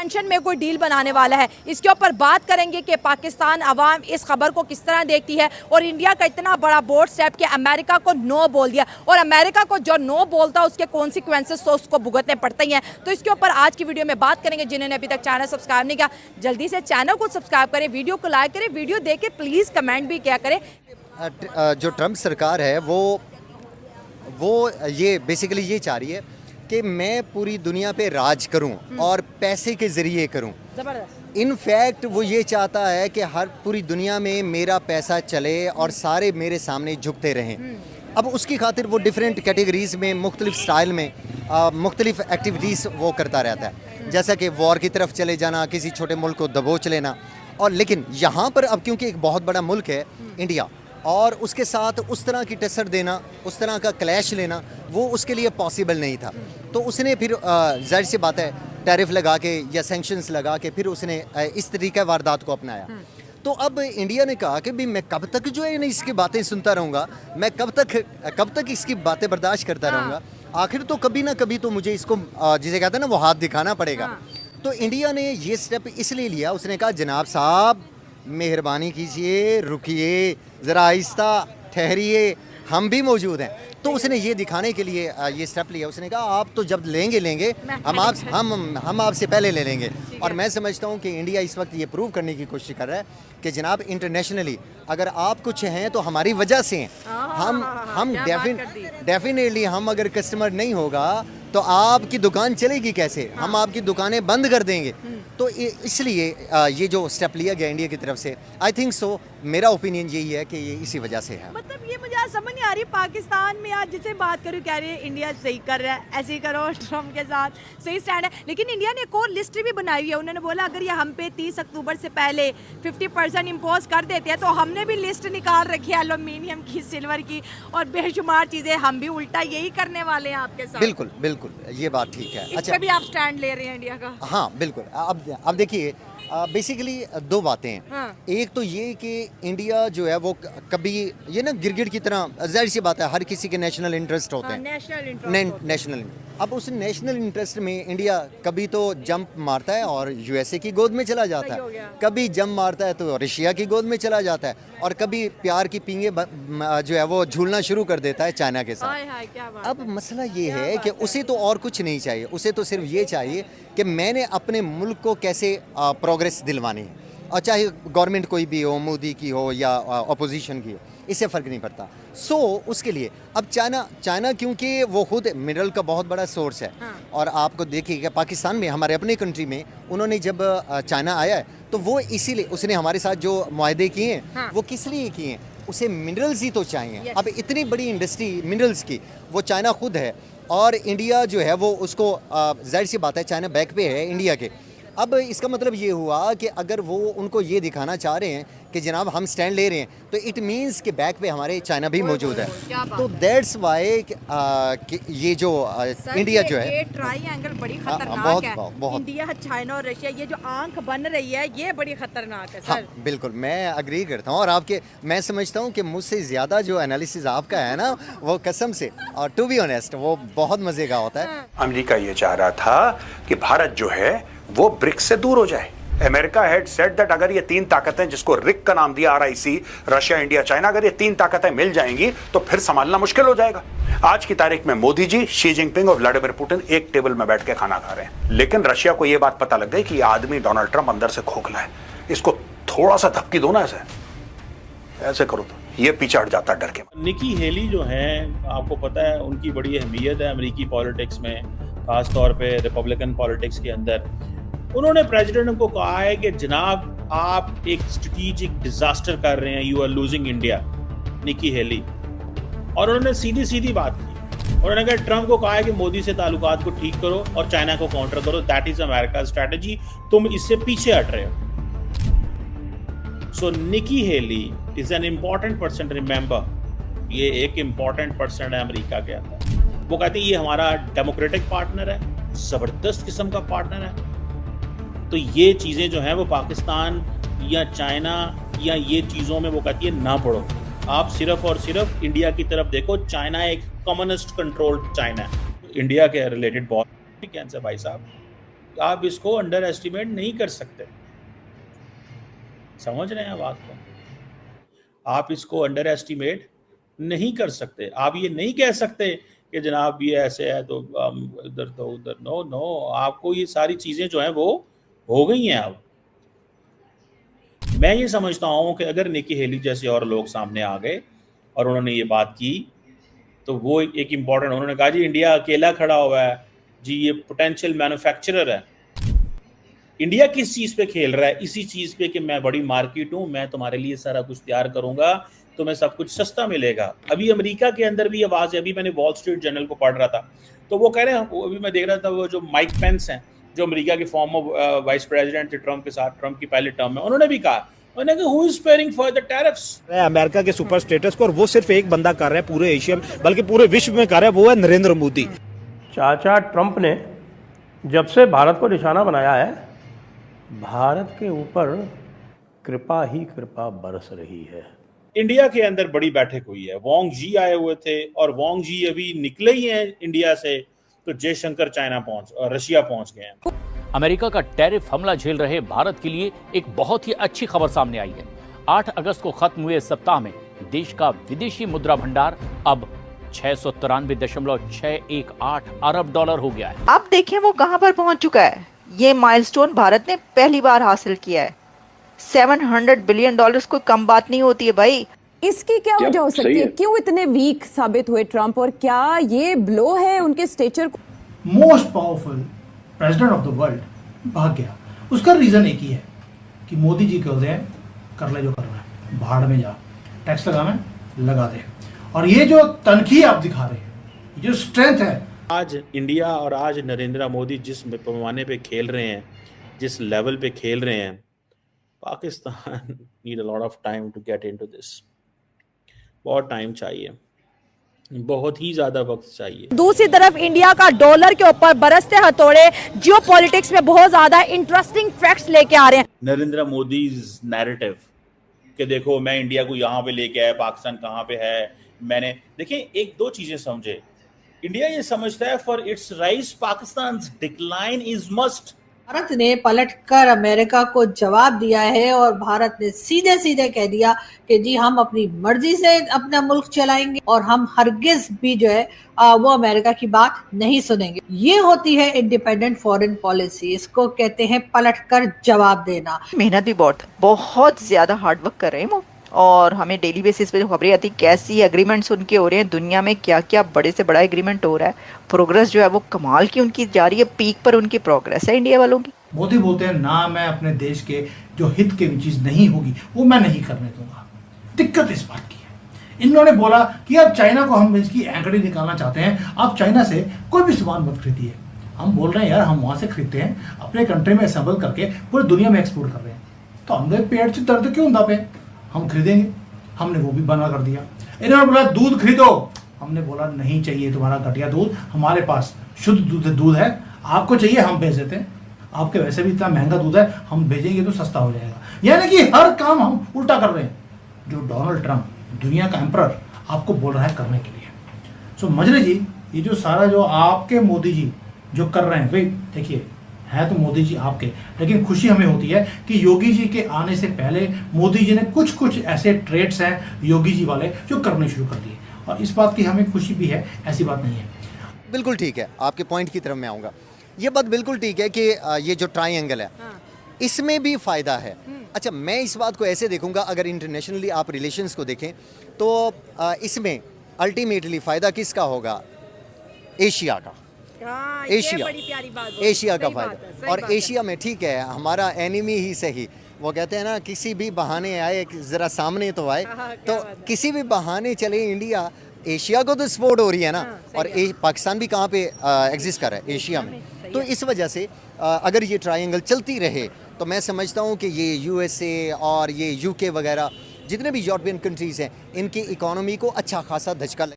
Tension में कोई deal बनाने वाला है। इसके ऊपर बात करेंगे कि पाकिस्तान अवाम इस खबर को किस तरह देखती है और इंडिया का इतना बड़ा बोल्ड स्टेप कि अमेरिका को नो बोल दिया, और अमेरिका को जो नो बोलता है उसके कॉन्सिक्वेंसेस तो उसको भुगतने पड़ते ही हैं। तो इसके ऊपर आज की वीडियो में बात करेंगे। जिन्होंने अभी तक चैनल सब्सक्राइब नहीं किया जल्दी से चैनल को सब्सक्राइब करें, वीडियो को लाइक करें, वीडियो देख के प्लीज़ कमेंट भी क्या करें। जो ट्रंप सरकार है वो ये बेसिकली ये चाह रही है कि मैं पूरी दुनिया पे राज करूं और पैसे के ज़रिए करूं। जबरदस्त। इनफैक्ट वो ये चाहता है कि हर पूरी दुनिया में मेरा पैसा चले और सारे मेरे सामने झुकते रहें। अब उसकी खातिर वो डिफरेंट कैटेगरीज़ में मुख्तलिफ स्टाइल में मुख्तलिफ एक्टिविटीज़ वो करता रहता है, जैसा कि वॉर की तरफ चले जाना, किसी छोटे मुल्क को दबोच लेना। और लेकिन यहाँ पर अब क्योंकि एक बहुत बड़ा मुल्क है इंडिया, और उसके साथ उस तरह की टक्कर देना, उस तरह का क्लैश लेना, वो उसके लिए पॉसिबल नहीं था। तो उसने फिर जाहिर सी बात है टैरिफ लगा के या सैंक्शंस लगा के फिर उसने इस तरीके वारदात को अपनाया। तो अब इंडिया ने कहा कि भाई मैं कब तक जो है इसकी बातें सुनता रहूँगा, मैं कब तक इसकी बातें बर्दाश्त करता रहूँगा, आखिर तो कभी ना कभी तो मुझे इसको जिसे कहते हैं ना वो हाथ दिखाना पड़ेगा। तो इंडिया ने ये स्टेप इसलिए लिया, उसने कहा जनाब साहब मेहरबानी कीजिए, रुकिए, ज़रा आहिस्ता ठहरिए, हम भी मौजूद हैं। तो उसने ये दिखाने के लिए ये स्टेप लिया। उसने कहा आप तो जब लेंगे हम आपसे पहले ले लेंगे। और मैं समझता हूँ कि इंडिया इस वक्त ये प्रूव करने की कोशिश कर रहा है कि जनाब इंटरनेशनली अगर आप कुछ हैं तो हमारी वजह से हैं। हम डेफिनेटली हम अगर कस्टमर नहीं होगा तो आपकी दुकान चलेगी कैसे? हम आपकी दुकानें बंद कर देंगे। तो इसलिए ये जो स्टेप लिया गया इंडिया की तरफ से, आई थिंक सो, मेरा ओपिनियन यही है कि ये इसी वजह से है। मतलब ये मुझे आज समझ नहीं आ रही, पाकिस्तान में आज जिसे बात करूँ कह रही है इंडिया सही कर रहा है, ऐसे ही करो, ट्रम्प के साथ सही स्टैंड है। लेकिन इंडिया ने एक और लिस्ट भी बनाई हुई है। उन्होंने बोला अगर ये हम पे 30 अक्टूबर से पहले 50% इम्पोज कर देते हैं तो हमने भी लिस्ट निकाल रखी है एल्यूमिनियम की, सिल्वर की और बेशुमार चीज़ें, हम भी उल्टा यही करने वाले हैं आपके साथ। बिल्कुल बिल्कुल, ये बात ठीक है। अच्छा, भी आप स्टैंड ले रहे हैं इंडिया का? हाँ बिल्कुल। अब देखिए बेसिकली दो बातें हैं। हाँ। एक तो ये कि इंडिया जो है वो कभी ये ना गिरगिट की तरह, जाहिर सी बात है हर किसी के नेशनल इंटरेस्ट होते हैं। नेशनल अब उस नेशनल इंटरेस्ट में इंडिया कभी तो जंप मारता है और यूएसए की गोद में चला जाता है, कभी जंप मारता है तो रशिया की गोद में चला जाता है, और कभी प्यार की पींगे जो है वो झूलना शुरू कर देता है चाइना के साथ। अब मसला ये है कि उसे तो और कुछ नहीं चाहिए, उसे तो सिर्फ ये चाहिए कि मैंने अपने मुल्क को कैसे प्रोग्रेस दिलवानी है, और चाहे गवर्नमेंट कोई भी हो, मोदी की हो या अपोजिशन की हो, इससे फ़र्क नहीं पड़ता। उसके लिए अब चाइना क्योंकि वो खुद मिनरल का बहुत बड़ा सोर्स है। हाँ। और आपको देखिएगा पाकिस्तान में, हमारे अपने कंट्री में, उन्होंने जब चाइना आया है तो वो इसीलिए उसने हमारे साथ जो मुआहदे किए हैं। हाँ। वो किस लिए किए हैं? उसे मिनरल्स ही तो चाहिए। अब इतनी बड़ी इंडस्ट्री मिनरल्स की वो चाइना खुद है, और इंडिया जो है वो उसको जाहिर सी बात है चाइना बैक पे है इंडिया के। अब इसका मतलब ये हुआ कि अगर वो उनको ये दिखाना चाह रहे हैं कि जनाब हम स्टैंड ले रहे हैं, तो इट मींस कि बैक पे हमारे चाइना भी मौजूद है। तो दैट्स वाई ये जो इंडिया जो है, ये ट्रायंगल बड़ी खतरनाक है। बहुत इंडिया, चाइना और रशिया, ये जो आंख बन रही है ये बड़ी खतरनाक है सर। हाँ, बिल्कुल मैं अग्री करता हूँ। और मैं समझता हूँ कि मुझसे ज़्यादा जो एनालिसिस आपका है ना, वो कसम से, और टू बी ऑनेस्ट, वो बहुत मज़े का होता है। अमेरिका ये चाह रहा था कि भारत जो है वो ब्रिक्स से दूर हो जाए। अमेरिका हैड सेड दैट अगर ये तीन ताकतें, जिसको रिक का नाम दिया RIC, रशिया, इंडिया, चाइना, अगर ये तीन ताकतें मिल जाएंगी तो फिर संभालना मुश्किल हो जाएगा। आज की तारीख में मोदी जी, शी जिनपिंग और व्लादिमीर पुतिन एक टेबल में बैठ के खाना खा रहे हैं। लेकिन रशिया को यह बात पता लग गई कि ये आदमी डोनाल्ड ट्रंप अंदर से खोखला है, इसको थोड़ा सा धक्की दो ना, ऐसे करो तो ये पीछे हट जाता है डर के। निकी हेली जो है, आपको पता है उनकी बड़ी अहमियत है अमेरिकी पॉलिटिक्स में, खासतौर पे रिपब्लिकन पॉलिटिक्स के अंदर। उन्होंने प्रेसिडेंट को कहा है कि जनाब आप एक स्ट्रेटेजिक डिजास्टर कर रहे हैं, you are losing India, Nikki Haley. और उन्होंने सीधी सीधी बात की। उन्होंने कहा ट्रंप को कहा है कि मोदी से ताल्लुकात को ठीक करो और चाइना को काउंटर करो, दैट इज अमेरिका स्ट्रेटजी, तुम इससे पीछे हट रहे हो। So Nikki Haley is an important person, remember, ये एक इम्पॉर्टेंट पर्सन है अमेरिका के अंदर। वो कहते हैं ये हमारा डेमोक्रेटिक पार्टनर है, जबरदस्त किस्म का पार्टनर है। तो ये चीज़ें जो हैं वो पाकिस्तान या चाइना या ये चीज़ों में वो कहती है ना पड़ो, आप सिर्फ और सिर्फ इंडिया की तरफ देखो। चाइना एक कम्युनिस्ट कंट्रोल्ड चाइना है, इंडिया के रिलेटेड बहुत कैंसर भाई साहब। आप इसको अंडर एस्टिमेट नहीं कर सकते। समझ रहे हैं बात को? आप इसको अंडर एस्टिमेट नहीं कर सकते। आप ये नहीं कह सकते कि जनाब ये ऐसे है तो इधर तो उधर, नो नो, आपको ये सारी चीज़ें जो हैं वो हो गई हैं। अब मैं ये समझता हूँ कि अगर निकी हेली जैसे और लोग सामने आ गए और उन्होंने ये बात की, तो वो एक इम्पॉर्टेंट, उन्होंने कहा जी इंडिया अकेला खड़ा हुआ है जी, ये पोटेंशियल मैन्युफैक्चरर है। इंडिया किस चीज़ पे खेल रहा है? इसी चीज़ पे कि मैं बड़ी मार्केट हूँ, मैं तुम्हारे लिए सारा कुछ तैयार करूँगा, तुम्हें सब कुछ सस्ता मिलेगा। अभी अमेरिका के अंदर भी आवाज़ है, अभी मैंने वॉल स्ट्रीट जर्नल को पढ़ रहा था, तो वो कह रहे हैं, वो अभी मैं देख रहा था, वो जो माइक पेंस हैं, जो अमेरिका के फॉर्मर वाइस प्रेसिडेंट थे ट्रम्प के साथ, ट्रम्प की पहले टर्म में, उन्होंने भी कहा, उन्होंने कहा who is pairing for the tariffs? America के सुपर स्टेटस को, और वो सिर्फ एक बंदा कर रहा है पूरे एशिया में, बल्कि पूरे विश्व में कर रहा है, वो है नरेंद्र मोदी। चाचा ट्रंप ने जब से भारत को निशाना बनाया है, भारत के ऊपर कृपा ही कृपा बरस रही है। इंडिया के अंदर बड़ी बैठक हुई है, वांग जी आए हुए थे, और वांग जी अभी निकले ही हैं इंडिया से, तो जयशंकर रशिया पहुंच गए हैं। अमेरिका का टैरिफ हमला झेल रहे भारत के लिए एक बहुत ही अच्छी खबर सामने आई है। 8 अगस्त को खत्म हुए सप्ताह में देश का विदेशी मुद्रा भंडार अब 693.618 अरब डॉलर हो गया है। अब देखें वो कहां पर पहुंच चुका है। ये माइलस्टोन भारत ने पहली बार हासिल किया है। $700 बिलियन कोई कम बात नहीं होती है भाई। इसकी क्या वजह हो सकती है? क्यों इतने वीक साबित हुए ट्रंप, और क्या ये ब्लो है उनके स्टेचर को? Most powerful president of the world भाग गया। उसका रीजन एक ही है कि मोदी जी कहते हैं कर ले जो करना है, भाड़ में जा, टैक्स लगाना लगा दे। और ये जो तनखी आप दिखा रहे हैं, जो स्ट्रेंथ है, आज इंडिया और आज नरेंद्र मोदी जिस पैमाने पे खेल रहे हैं, जिस लेवल पे खेल रहे हैं, Pakistan need a lot of time to get into this. बहुत टाइम चाहिए, बहुत ही ज्यादा वक्त चाहिए। दूसरी तरफ इंडिया का डॉलर के ऊपर बरसते हथौड़े जियोपॉलिटिक्स में बहुत ज्यादा इंटरेस्टिंग फैक्ट्स लेके आ रहे हैं। नरेंद्र मोदी नैरेटिव कि देखो मैं इंडिया को यहाँ पे लेके आया, पाकिस्तान कहाँ पे है, मैंने देखिए एक दो चीजें समझे। इंडिया ये समझता है for its rise Pakistan decline is must. Bharat ने पलटकर अमेरिका को जवाब दिया है और भारत ने सीधे सीधे कह दिया कि जी हम अपनी मर्जी से अपना मुल्क चलाएंगे और हम हरगिज भी जो है वो अमेरिका की बात नहीं सुनेंगे। ये होती है इंडिपेंडेंट फॉरेन पॉलिसी, इसको कहते हैं पलटकर जवाब देना। मेहनत भी बहुत ज्यादा हार्ड वर्क कर रहे हैं वो, और हमें डेली बेसिस पे खबरें आती कैसी एग्रीमेंट्स उनके हो रहे हैं, दुनिया में क्या क्या बड़े से बड़ा एग्रीमेंट हो रहा है। प्रोग्रेस जो है वो कमाल की उनकी जा रही है, पीक पर उनकी प्रोग्रेस है इंडिया वालों की। मोदी बोलते हैं ना मैं अपने देश के जो हित की चीज नहीं होगी वो मैं नहीं करने दूंगा। दिक्कत इस बात की है, इन्होंने बोला कि अब चाइना को हम इसकी एंकड़ी निकालना चाहते हैं, आप चाइना से कोई भी सामान मत खरीदिए। हम बोल रहे हैं यार हम वहां से खरीदते हैं, अपने कंट्री में असेंबल करके पूरी दुनिया में एक्सपोर्ट कर रहे हैं, तो हमने पेट से दर्द क्यों होता पे, हम खरीदेंगे। हमने वो भी बना कर दिया। इन्होंने बोला दूध खरीदो, हमने बोला नहीं चाहिए तुम्हारा घटिया दूध, हमारे पास शुद्ध दूध है, आपको चाहिए हम भेज देते हैं, आपके वैसे भी इतना महंगा दूध है, हम भेजेंगे तो सस्ता हो जाएगा। यानी कि हर काम हम उल्टा कर रहे हैं जो डोनाल्ड ट्रंप दुनिया का एम्परर आपको बोल रहा है करने के लिए। सो मजरे जी ये जो सारा जो आपके मोदी जी जो कर रहे हैं, भाई देखिए है तो मोदी जी आपके, लेकिन खुशी हमें होती है कि योगी जी के आने से पहले मोदी जी ने कुछ ऐसे ट्रेड्स हैं योगी जी वाले जो करने शुरू कर दिए, और इस बात की हमें खुशी भी है, ऐसी बात नहीं है। बिल्कुल ठीक है, आपके पॉइंट की तरफ मैं आऊँगा। ये बात बिल्कुल ठीक है कि ये जो ट्रायंगल है इसमें भी फ़ायदा है। अच्छा, मैं इस बात को ऐसे देखूंगा, अगर इंटरनेशनली आप रिलेशंस को देखें तो इसमें अल्टीमेटली फ़ायदा किसका होगा? एशिया का। एशिया का फ़ायदा। और एशिया में ठीक है हमारा एनिमी ही सही, वो कहते हैं ना किसी भी बहाने आए ज़रा सामने तो आए, तो किसी भी बहाने चले इंडिया एशिया को तो सपोर्ट हो रही है ना, और पाकिस्तान भी कहाँ पे एग्जिस्ट कर रहा है? एशिया में। तो इस वजह से अगर ये ट्रायंगल चलती रहे तो मैं समझता हूँ कि ये यूएसए और ये यूके वगैरह जितने भी यूरोपियन कंट्रीज़ हैं इनकी इकोनॉमी को अच्छा खासा धचका